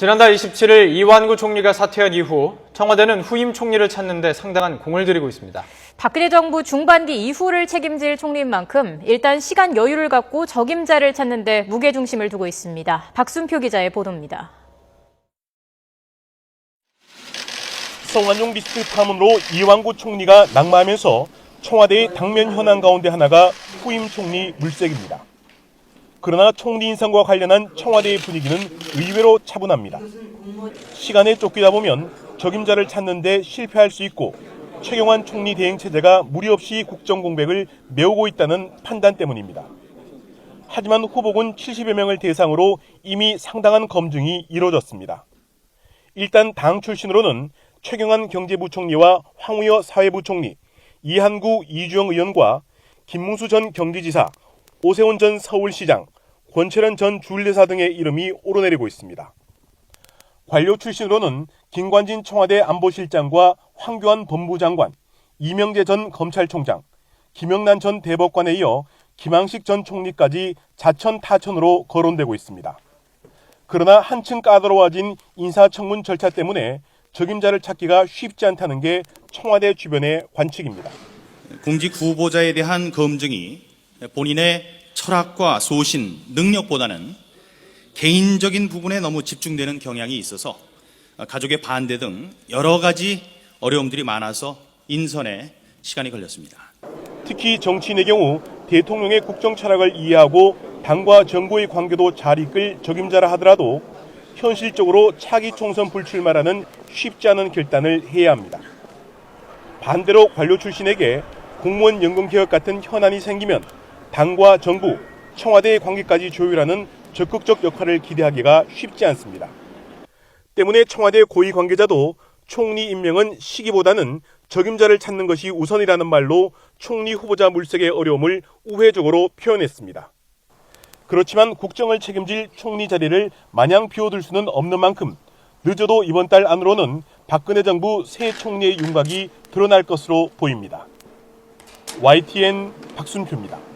지난달 27일 이완구 총리가 사퇴한 이후 청와대는 후임 총리를 찾는 데 상당한 공을 들이고 있습니다. 박근혜 정부 중반기 이후를 책임질 총리인 만큼 일단 시간 여유를 갖고 적임자를 찾는 데 무게중심을 두고 있습니다. 박순표 기자의 보도입니다. 성완종 리스트 파문으로 이완구 총리가 낙마하면서 청와대의 당면 현안 가운데 하나가 후임 총리 물색입니다. 그러나 총리 인선과 관련한 청와대의 분위기는 의외로 차분합니다. 시간에 쫓기다 보면 적임자를 찾는 데 실패할 수 있고 최경환 총리 대행 체제가 무리 없이 국정 공백을 메우고 있다는 판단 때문입니다. 하지만 후보군 70여 명을 대상으로 이미 상당한 검증이 이루어졌습니다. 일단 당 출신으로는 최경환 경제부총리와 황우여 사회부총리, 이한구 이주영 의원과 김문수 전 경기지사, 오세훈 전 서울시장, 권철현 전 주일대사 등의 이름이 오르내리고 있습니다. 관료 출신으로는 김관진 청와대 안보실장과 황교안 법무장관, 이명재 전 검찰총장, 김영란 전 대법관에 이어 김항식 전 총리까지 자천타천으로 거론되고 있습니다. 그러나 한층 까다로워진 인사청문 절차 때문에 적임자를 찾기가 쉽지 않다는 게 청와대 주변의 관측입니다. 공직 후보자에 대한 검증이 본인의 철학과 소신, 능력보다는 개인적인 부분에 너무 집중되는 경향이 있어서 가족의 반대 등 여러 가지 어려움들이 많아서 인선에 시간이 걸렸습니다. 특히 정치인의 경우 대통령의 국정 철학을 이해하고 당과 정부의 관계도 잘 이끌 적임자라 하더라도 현실적으로 차기 총선 불출마라는 쉽지 않은 결단을 해야 합니다. 반대로 관료 출신에게 공무원 연금 개혁 같은 현안이 생기면 당과 정부, 청와대의 관계까지 조율하는 적극적 역할을 기대하기가 쉽지 않습니다. 때문에 청와대 고위 관계자도 총리 임명은 시기보다는 적임자를 찾는 것이 우선이라는 말로 총리 후보자 물색의 어려움을 우회적으로 표현했습니다. 그렇지만 국정을 책임질 총리 자리를 마냥 비워둘 수는 없는 만큼 늦어도 이번 달 안으로는 박근혜 정부 새 총리의 윤곽이 드러날 것으로 보입니다. YTN 박순표입니다.